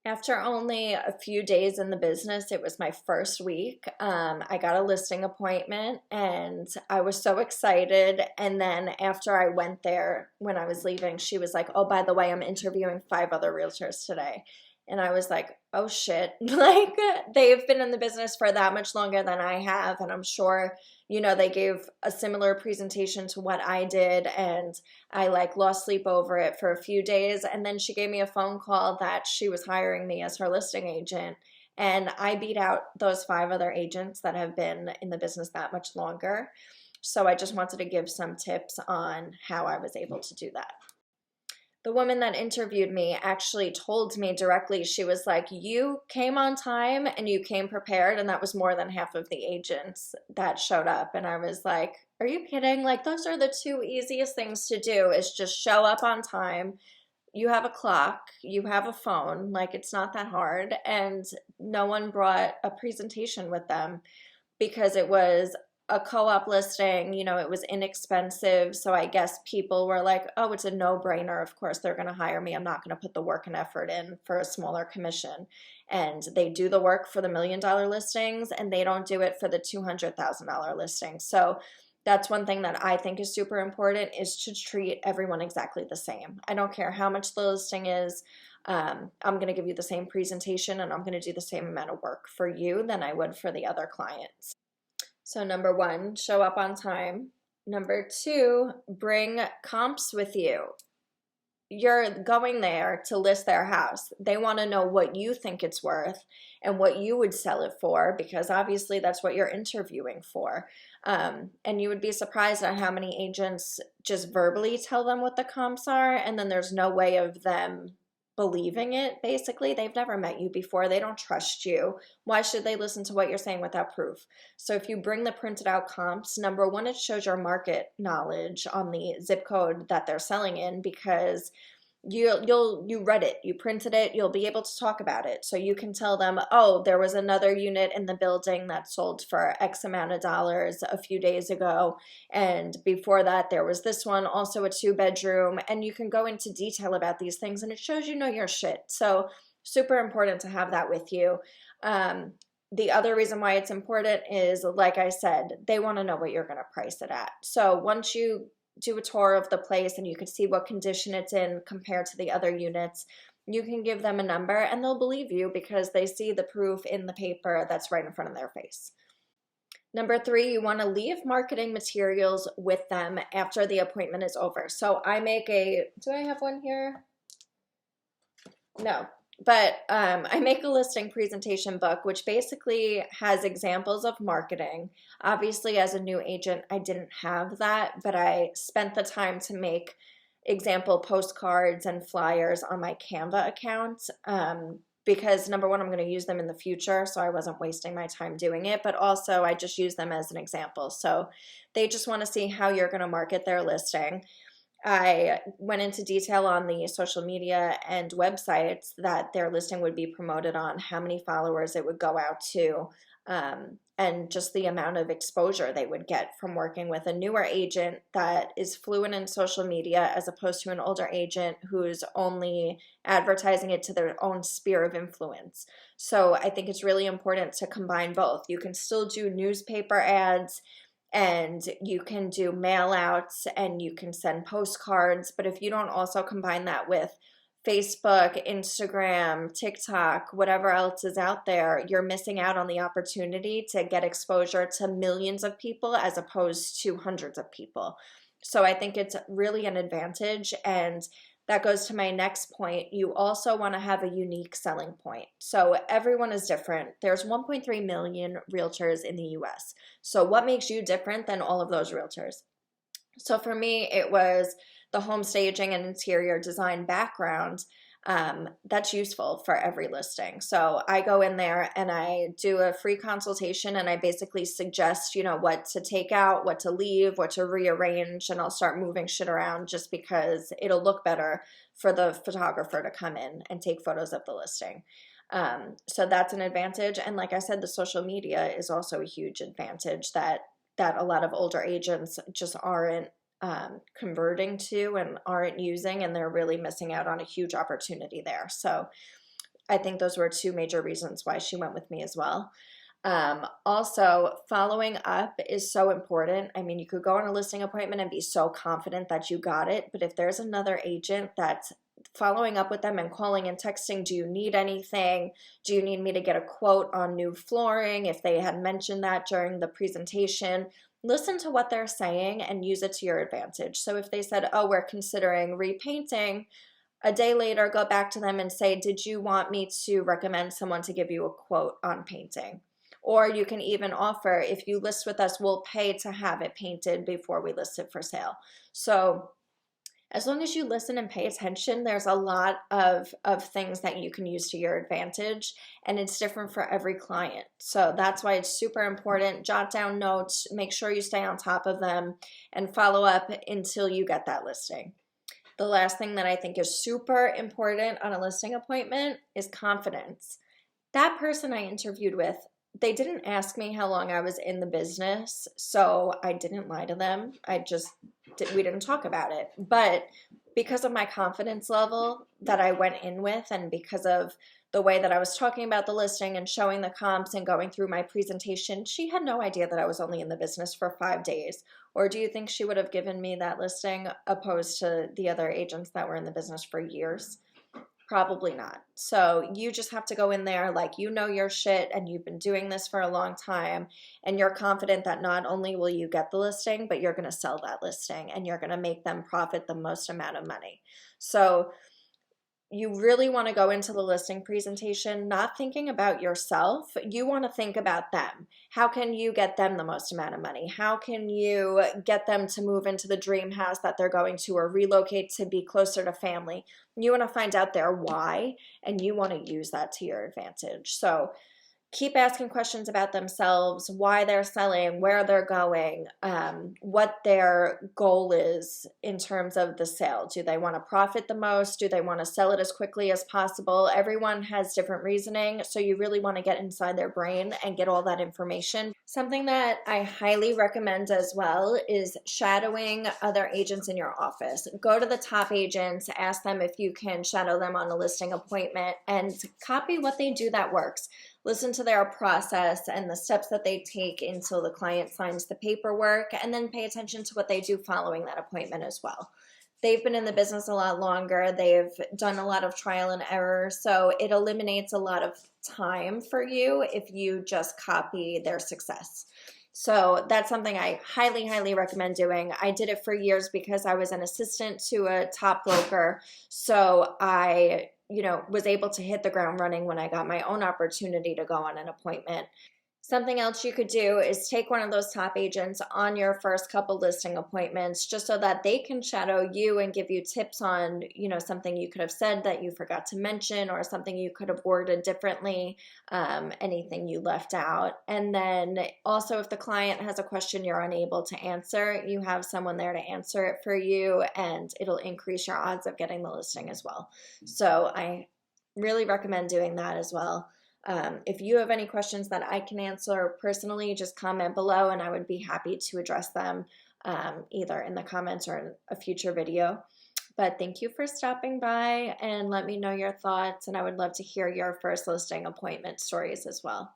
After only a few days in the business, it was my first week. I got a listing appointment and I was so excited. And then after I went there, when I was leaving, she was like, "Oh, by the way, I'm interviewing 5 other realtors today." And I was like, "Oh shit." Like, they've been in the business for that much longer than I have. And I'm sure, they gave a similar presentation to what I did. And I like lost sleep over it for a few days. And then she gave me a phone call that she was hiring me as her listing agent. And I beat out those 5 other agents that have been in the business that much longer. So I just wanted to give some tips on how I was able to do that. The woman that interviewed me actually told me directly, she was like, "You came on time and you came prepared." And that was more than half of the agents that showed up. And I was like, "Are you kidding?" Like, those are the two easiest things to do is just show up on time. You have a clock, you have a phone, like, it's not that hard. And no one brought a presentation with them because it was a co-op listing, it was inexpensive. So I guess people were like, "Oh, it's a no-brainer. Of course they're going to hire me. I'm not going to put the work and effort in for a smaller commission." And they do the work for the $1 million listings and they don't do it for the $200,000 listings. So that's one thing that I think is super important is to treat everyone exactly the same. I don't care how much the listing is. I'm going to give you the same presentation and I'm going to do the same amount of work for you than I would for the other clients. So number one, show up on time. Number two, bring comps with you. You're going there to list their house. They want to know what you think it's worth and what you would sell it for, because obviously that's what you're interviewing for. And you would be surprised at how many agents just verbally tell them what the comps are, and then there's no way of them believing it. Basically, they've never met you before. They don't trust you. Why should they listen to what you're saying without proof? So if you bring the printed out comps, number one, it shows your market knowledge on the zip code that they're selling in, because you read it, you printed it, you'll be able to talk about it. So you can tell them, "Oh, there was another unit in the building that sold for X amount of dollars a few days ago. And before that, there was this one, also a 2 bedroom." And you can go into detail about these things and it shows your shit. So super important to have that with you. The other reason why it's important is, like I said, they want to know what you're going to price it at. So once you do a tour of the place and you can see what condition it's in compared to the other units, you can give them a number and they'll believe you because they see the proof in the paper that's right in front of their face. Number three, you want to leave marketing materials with them after the appointment is over. So do I have one here? No, but I make a listing presentation book, which basically has examples of marketing. Obviously, as a new agent, I didn't have that, but I spent the time to make example postcards and flyers on my Canva account. Because number one, I'm going to use them in the future, so I wasn't wasting my time doing it, but also I just use them as an example. So they just want to see how you're going to market their listing. I went into detail on the social media and websites that their listing would be promoted on, how many followers it would go out to, and just the amount of exposure they would get from working with a newer agent that is fluent in social media as opposed to an older agent who's only advertising it to their own sphere of influence. So I think it's really important to combine both. You can still do newspaper ads and you can do mail outs and you can send postcards. But if you don't also combine that with Facebook, Instagram, TikTok, whatever else is out there, you're missing out on the opportunity to get exposure to millions of people as opposed to hundreds of people. So I think it's really an advantage. And that goes to my next point. You also want to have a unique selling point. So everyone is different. There's 1.3 million realtors in the US. So what makes you different than all of those realtors? So for me, it was the home staging and interior design background. That's useful for every listing. So I go in there and I do a free consultation and I basically suggest, what to take out, what to leave, what to rearrange, and I'll start moving shit around just because it'll look better for the photographer to come in and take photos of the listing. So that's an advantage. And like I said, the social media is also a huge advantage that a lot of older agents just aren't converting to and aren't using, and they're really missing out on a huge opportunity there. So I think those were two major reasons why she went with me as well. Also, following up is so important. I mean, you could go on a listing appointment and be so confident that you got it, but if there's another agent that's following up with them and calling and texting, do you need anything? Do you need me to get a quote on new flooring? If they had mentioned that during the presentation, listen to what they're saying and use it to your advantage. So if they said, oh, we're considering repainting, a day later, go back to them and say, did you want me to recommend someone to give you a quote on painting? Or you can even offer, if you list with us, we'll pay to have it painted before we list it for sale. So as long as you listen and pay attention, there's a lot of things that you can use to your advantage, and it's different for every client. So that's why it's super important. Jot down notes, make sure you stay on top of them, and follow up until you get that listing. The last thing that I think is super important on a listing appointment is confidence. That person I interviewed with, they didn't ask me how long I was in the business, so I didn't lie to them. We didn't talk about it. But because of my confidence level that I went in with, and because of the way that I was talking about the listing and showing the comps and going through my presentation, she had no idea that I was only in the business for 5 days. Or do you think she would have given me that listing opposed to the other agents that were in the business for years? Probably not. So you just have to go in there like you know your shit and you've been doing this for a long time, and you're confident that not only will you get the listing, but you're going to sell that listing and you're going to make them profit the most amount of money. So you really want to go into the listing presentation not thinking about yourself. You want to think about them. How can you get them the most amount of money? How can you get them to move into the dream house that they're going to, or relocate to be closer to family? You want to find out their why, and you want to use that to your advantage. So keep asking questions about themselves, why they're selling, where they're going, what their goal is in terms of the sale. Do they want to profit the most? Do they want to sell it as quickly as possible? Everyone has different reasoning, so you really want to get inside their brain and get all that information. Something that I highly recommend as well is shadowing other agents in your office. Go to the top agents, ask them if you can shadow them on a listing appointment, and copy what they do that works. Listen to their process and the steps that they take until the client signs the paperwork, and then pay attention to what they do following that appointment as well. They've been in the business a lot longer. They've done a lot of trial and error, so it eliminates a lot of time for you if you just copy their success. So that's something I highly, highly recommend doing. I did it for years because I was an assistant to a top broker, so I was able to hit the ground running when I got my own opportunity to go on an appointment. Something else you could do is take one of those top agents on your first couple listing appointments, just so that they can shadow you and give you tips on, something you could have said that you forgot to mention, or something you could have worded differently, anything you left out. And then also, if the client has a question you're unable to answer, you have someone there to answer it for you, and it'll increase your odds of getting the listing as well. So I really recommend doing that as well. If you have any questions that I can answer personally, just comment below and I would be happy to address them either in the comments or in a future video. But thank you for stopping by, and let me know your thoughts, and I would love to hear your first listing appointment stories as well.